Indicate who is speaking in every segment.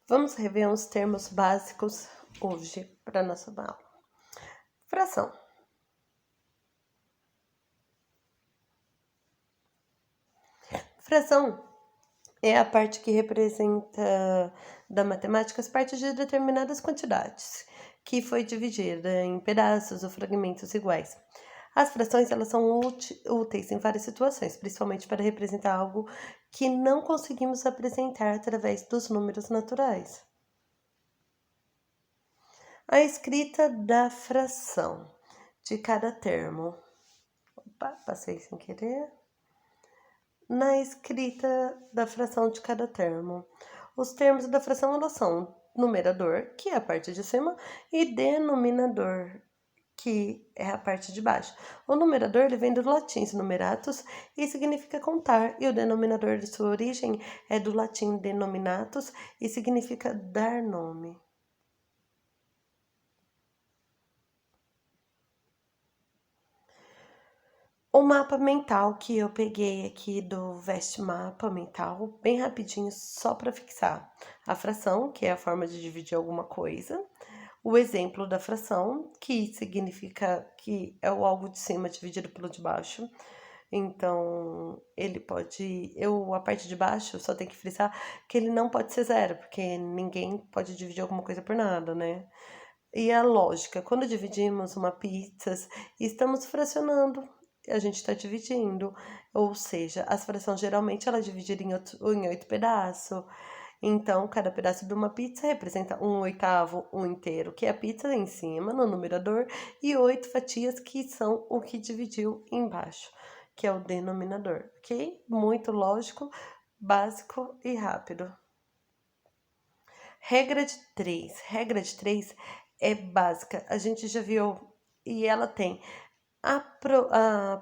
Speaker 1: Vamos rever uns termos básicos hoje para nossa aula. Fração. Fração é a parte que representa da matemática as partes de determinadas quantidades, que foi dividida em pedaços ou fragmentos iguais. As frações elas são úteis em várias situações, principalmente para representar algo que não conseguimos apresentar através dos números naturais. A escrita da fração de cada termo. Opa, passei sem querer. Na escrita da fração de cada termo. Os termos da fração elas são numerador, que é a parte de cima, e denominador, que é a parte de baixo. O numerador ele vem do latim numeratus e significa contar, e o denominador de sua origem é do latim denominatus e significa dar nome. O mapa mental que eu peguei aqui do Vestmapa mental, bem rapidinho, só para fixar. A fração, que é a forma de dividir alguma coisa. O exemplo da fração, que significa que é o algo de cima dividido pelo de baixo. Então, ele pode... a parte de baixo, só tem que frisar que ele não pode ser zero, porque ninguém pode dividir alguma coisa por nada, né? E a lógica, quando dividimos uma pizza, estamos fracionando. A gente está dividindo, ou seja, as frações geralmente ela é dividida em 8 pedaços. Então, cada pedaço de uma pizza representa 1/8, um inteiro, que é a pizza em cima, no numerador, e 8 fatias, que são o que dividiu embaixo, que é o denominador, ok? Muito lógico, básico e rápido. Regra de 3. Regra de 3 é básica, a gente já viu, e ela tem a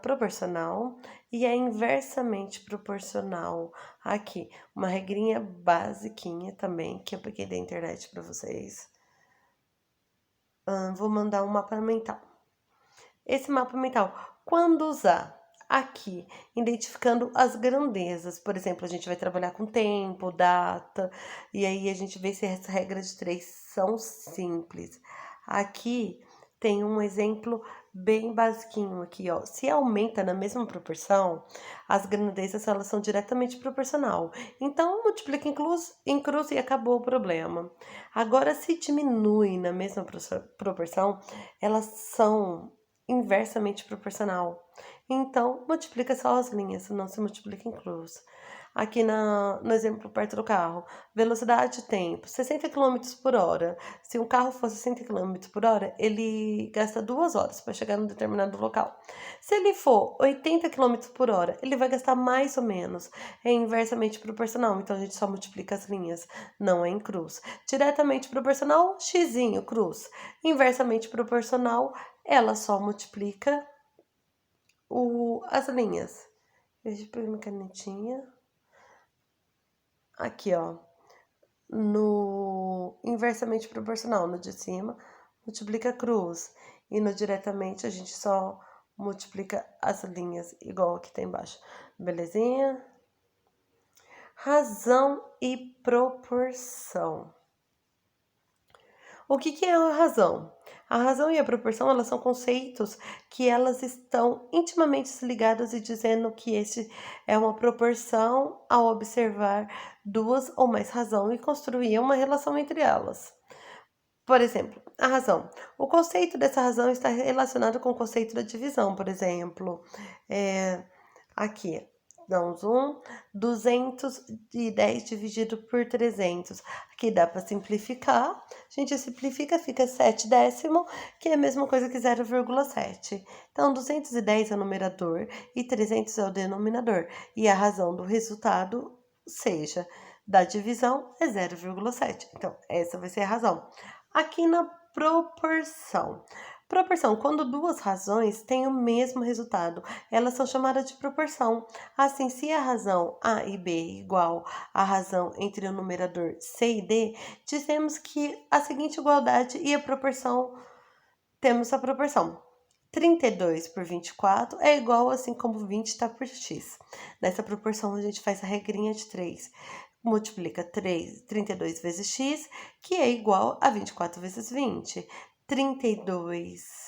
Speaker 1: proporcional e a inversamente proporcional. Aqui, uma regrinha basiquinha também, que eu peguei da internet para vocês. Vou mandar um mapa mental. Esse mapa mental, quando usar? Aqui, identificando as grandezas. Por exemplo, a gente vai trabalhar com tempo, data, e aí a gente vê se essa regra de 3 são simples. Aqui tem um exemplo bem basiquinho aqui, ó. Se aumenta na mesma proporção, as grandezas elas são diretamente proporcional. Então, multiplica em cruz e acabou o problema. Agora, se diminui na mesma proporção, elas são inversamente proporcional. Então, multiplica só as linhas, não se multiplica em cruz. Aqui no exemplo perto do carro, velocidade e tempo, 60 km por hora. Se um carro for 60 km por hora, ele gasta 2 horas para chegar num determinado local. Se ele for 80 km por hora, ele vai gastar mais ou menos. É inversamente proporcional, então a gente só multiplica as linhas, não é em cruz. Diretamente proporcional, xzinho, cruz. Inversamente proporcional, ela só multiplica as linhas. Deixa eu pegar minha canetinha. Aqui, ó. No inversamente proporcional, no de cima, multiplica cruz. E no diretamente, a gente só multiplica as linhas, igual aqui tá embaixo. Belezinha? Razão e proporção. O que é a razão? A razão e a proporção, elas são conceitos que elas estão intimamente ligadas e dizendo que esse é uma proporção ao observar duas ou mais razões e construir uma relação entre elas. Por exemplo, a razão. O conceito dessa razão está relacionado com o conceito da divisão, por exemplo. Aqui, dá um zoom, 210 dividido por 300. Aqui dá para simplificar. A gente simplifica, fica 7 décimo, que é a mesma coisa que 0,7. Então, 210 é o numerador e 300 é o denominador. E a razão do resultado, seja, da divisão, é 0,7. Então, essa vai ser a razão. Aqui na proporção. Proporção, quando duas razões têm o mesmo resultado, elas são chamadas de proporção. Assim, se a razão A e B é igual à razão entre o numerador C e D, dizemos que a seguinte igualdade e a proporção, temos a proporção. 32 por 24 é igual assim como 20 está por x. Nessa proporção, a gente faz a regrinha de 3. multiplica 32 vezes x, que é igual a 24 vezes 20. 32x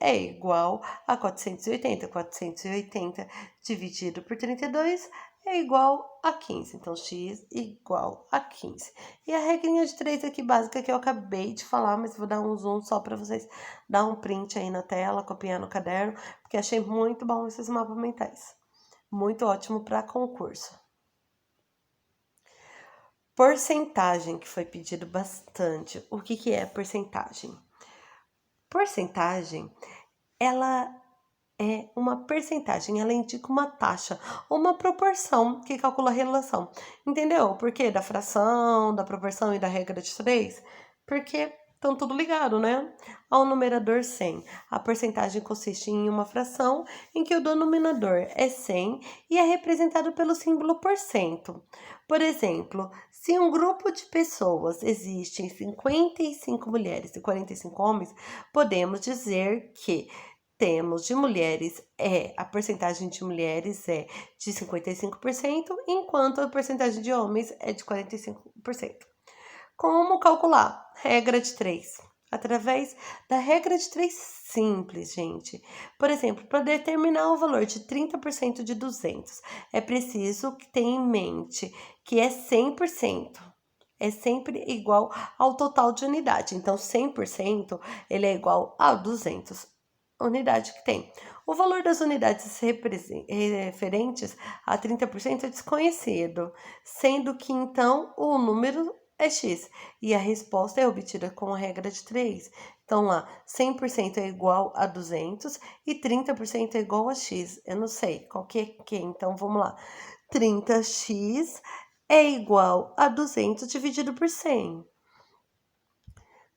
Speaker 1: é igual a 480. 480 dividido por 32 é igual a 15. Então, x igual a 15. E a regrinha de 3 aqui básica que eu acabei de falar, mas vou dar um zoom só para vocês dar um print aí na tela, copiar no caderno, porque achei muito bom esses mapas mentais. Muito ótimo para concurso. Porcentagem, que foi pedido bastante. O que é porcentagem? Porcentagem, ela é uma percentagem, ela indica uma taxa, uma proporção que calcula a relação. Entendeu? O porquê da fração, da proporção e da regra de 3? Porque estão tudo ligado, né? Ao numerador 100. A porcentagem consiste em uma fração em que o denominador é 100 e é representado pelo símbolo por cento. Por exemplo, se um grupo de pessoas existe em 55 mulheres e 45 homens, podemos dizer que temos de mulheres, a porcentagem de mulheres é de 55%, enquanto a porcentagem de homens é de 45%. Como calcular? Regra de 3. Através da regra de 3 simples, gente. Por exemplo, para determinar o valor de 30% de 200, é preciso que tenha em mente que é 100%. É sempre igual ao total de unidade. Então, 100% ele é igual a 200 unidade que tem. O valor das unidades referentes a 30% é desconhecido, sendo que então o número é x e a resposta é obtida com a regra de 3. Então lá, 100% é igual a 200 e 30% é igual a x. Eu não sei qual que é que, então vamos lá. 30x é igual a 200 dividido por 100.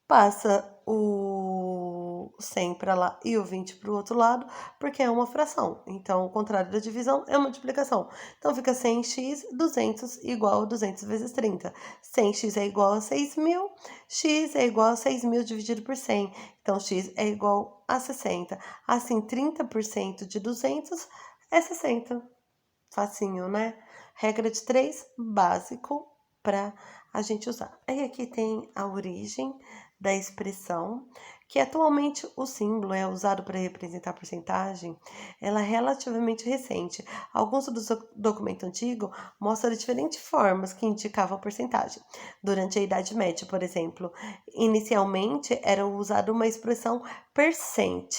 Speaker 1: Passa o 100 para lá e o 20 para o outro lado, porque é uma fração. Então, o contrário da divisão é multiplicação. Então, fica 100x, 200 igual a 200 vezes 30. 100x é igual a 6.000, x é igual a 6.000 dividido por 100. Então, x é igual a 60. Assim, 30% de 200 é 60. Facinho, né? Regra de 3, básico para a gente usar. Aí aqui tem a origem da expressão, que atualmente o símbolo é usado para representar a porcentagem, ela é relativamente recente. Alguns dos documentos antigos mostram diferentes formas que indicavam a porcentagem. Durante a Idade Média, por exemplo, inicialmente era usada uma expressão percent,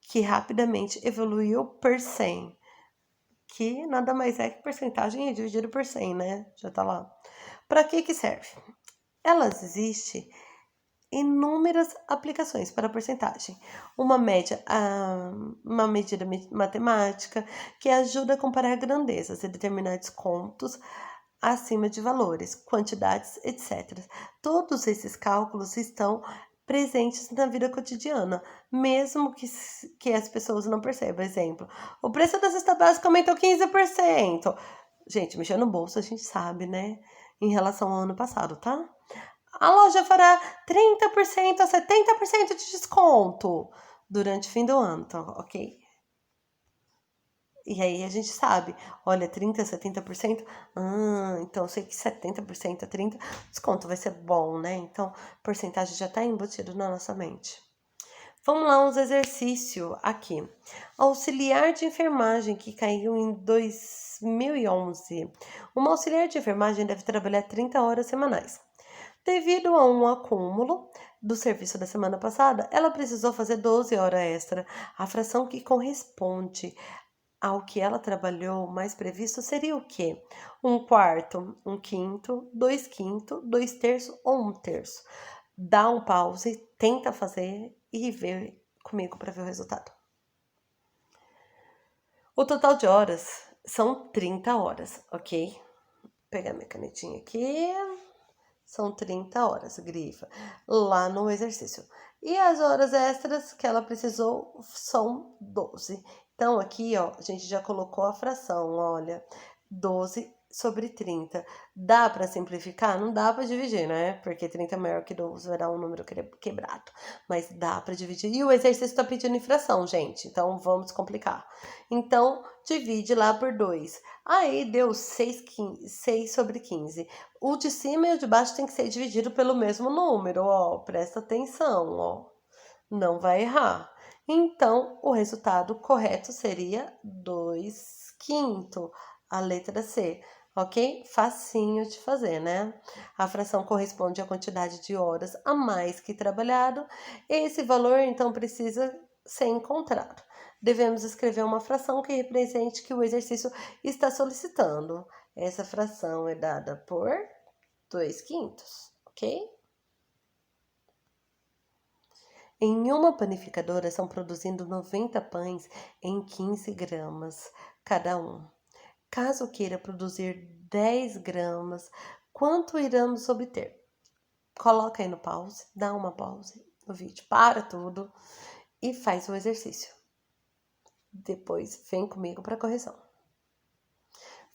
Speaker 1: que rapidamente evoluiu per cent, que nada mais é que porcentagem dividido por 100, né? Já tá lá. Para que serve? Elas existem inúmeras aplicações para porcentagem. Uma medida matemática que ajuda a comparar grandezas e determinar descontos acima de valores, quantidades, etc. Todos esses cálculos estão presentes na vida cotidiana, mesmo que as pessoas não percebam. Exemplo, o preço da cesta básica aumentou 15%. Gente, mexer no bolso a gente sabe, né? Em relação ao ano passado, tá? A loja fará 30% a 70% de desconto durante o fim do ano, tá? Ok? E aí a gente sabe, olha, 30%, 70%, então eu sei que 70% a 30%, desconto vai ser bom, né? Então, porcentagem já está embutido na nossa mente. Vamos lá, uns exercícios aqui. Auxiliar de enfermagem que caiu em 2011. Uma auxiliar de enfermagem deve trabalhar 30 horas semanais. Devido a um acúmulo do serviço da semana passada, ela precisou fazer 12 horas extra. A fração que corresponde ao que ela trabalhou mais previsto seria o quê? 1/4, 1/5, 2/5, 2/3 ou 1/3. Dá um pause, tenta fazer e vê comigo para ver o resultado. O total de horas são 30 horas, ok? Vou pegar minha canetinha aqui. São 30 horas, grifa, lá no exercício. E as horas extras que ela precisou são 12. Então, aqui, ó, a gente já colocou a fração, olha, 12 sobre 30. Dá para simplificar? Não dá para dividir, né? Porque 30 é maior que 12, vai dar um número quebrado. Mas dá para dividir. E o exercício está pedindo em fração, gente. Então, vamos complicar. Então, divide lá por 2. Aí, deu 6 sobre 15. O de cima e o de baixo tem que ser dividido pelo mesmo número, ó. Presta atenção, ó. Não vai errar. Então, o resultado correto seria 2 quintos, a letra C, ok? Facinho de fazer, né? A fração corresponde à quantidade de horas a mais que trabalhado. Esse valor, então, precisa ser encontrado. Devemos escrever uma fração que represente que o exercício está solicitando. Essa fração é dada por 2 quintos, ok? Em uma panificadora são produzindo 90 pães em 15 gramas cada um. Caso queira produzir 10 gramas, quanto iremos obter? Coloca aí no pause, dá uma pause no vídeo, para tudo e faz o exercício. Depois vem comigo para correção.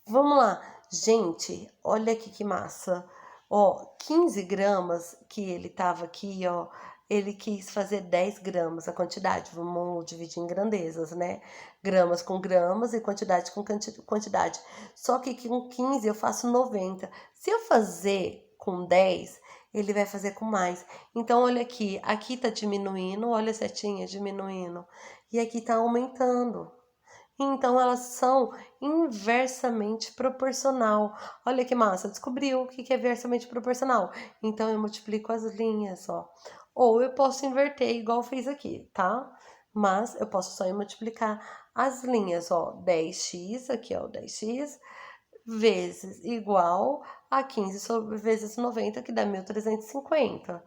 Speaker 1: Vamos lá, gente, olha aqui que massa. Ó, 15 gramas que ele tava aqui, ó, ele quis fazer 10 gramas a quantidade. Vamos dividir em grandezas, né? Gramas com gramas e quantidade com quantidade. Só que com 15 eu faço 90. Se eu fazer com 10, ele vai fazer com mais. Então, olha aqui tá diminuindo, olha a setinha diminuindo. E aqui tá aumentando. Então, elas são inversamente proporcional. Olha que massa, descobriu o que é inversamente proporcional. Então, eu multiplico as linhas, ó. Ou eu posso inverter, igual eu fiz aqui, tá? Mas eu posso só multiplicar as linhas, ó. 10x, aqui, ó, 10x, vezes igual a 15 sobre vezes 90, que dá 1.350.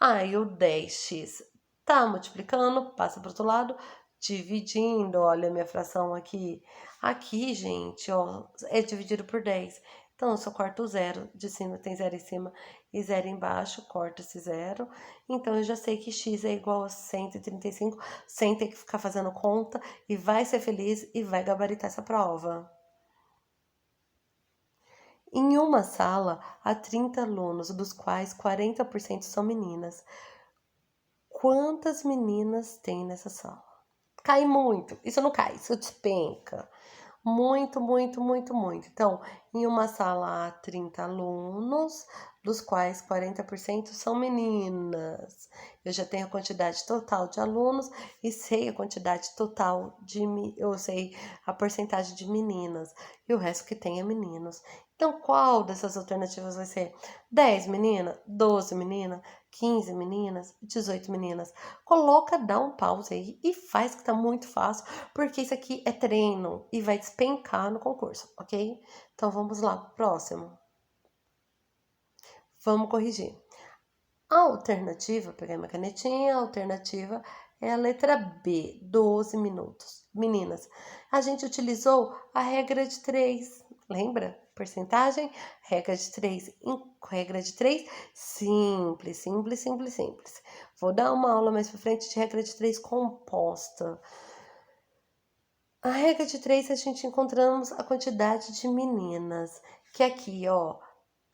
Speaker 1: Aí, o 10x tá multiplicando, passa para o outro lado, dividindo, olha a minha fração aqui. Aqui, gente, ó, é dividido por 10. Então, eu só corto o zero. De cima tem zero em cima e zero embaixo, corto esse zero. Então, eu já sei que x é igual a 135, sem ter que ficar fazendo conta. E vai ser feliz e vai gabaritar essa prova. Em uma sala, há 30 alunos, dos quais 40% são meninas. Quantas meninas tem nessa sala? Cai muito. Isso não cai, isso despenca. Muito, muito, muito, muito. Então, em uma sala há 30 alunos, dos quais 40% são meninas. Eu já tenho a quantidade total de alunos e sei a quantidade total eu sei a porcentagem de meninas. E o resto que tem é meninos. Então, qual dessas alternativas vai ser? 10 meninas, 12 meninas, 15 meninas, 18 meninas. Coloca, dá um pause aí e faz que tá muito fácil, porque isso aqui é treino e vai despencar no concurso, ok? Então vamos lá, próximo. Vamos corrigir. A alternativa, peguei minha canetinha, a alternativa é a letra B, 12 minutos. Meninas, a gente utilizou a regra de 3, lembra? Porcentagem, regra de 3. Regra de 3, simples, simples, simples, simples. Vou dar uma aula mais pra frente de regra de 3 composta. A regra de 3, a gente encontramos a quantidade de meninas, que aqui, ó,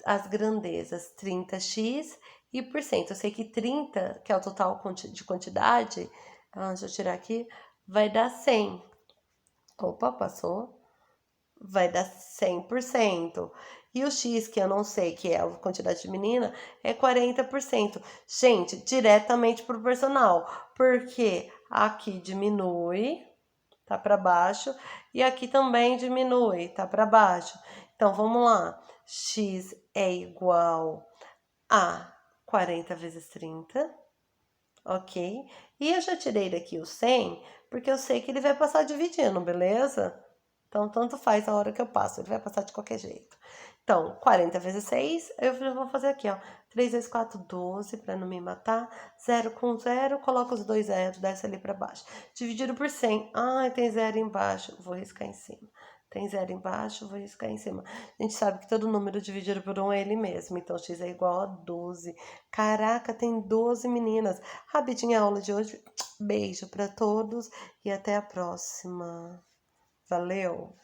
Speaker 1: as grandezas 30x e por cento. Eu sei que 30, que é o total de quantidade, deixa eu tirar aqui, vai dar 100. Opa, passou. Vai dar 100%. E o x, que eu não sei, que é a quantidade de menina, é 40%. Gente, diretamente proporcional, porque aqui diminui, tá para baixo, e aqui também diminui, tá para baixo. Então, vamos lá. X é igual a 40 vezes 30, ok? E eu já tirei daqui o 100, porque eu sei que ele vai passar dividindo, beleza? Então, tanto faz a hora que eu passo, ele vai passar de qualquer jeito. Então, 40 vezes 6, eu já vou fazer aqui, ó. 3 vezes 4, 12, para não me matar. 0 com 0, coloca os dois zeros, desce ali para baixo. Dividido por 100. Ai, tem zero embaixo, vou riscar em cima. Tem zero embaixo, vou riscar em cima. A gente sabe que todo número dividido por 1 é ele mesmo, então x é igual a 12. Caraca, tem 12 meninas. Rapidinho a aula de hoje. Beijo para todos e até a próxima. Valeu!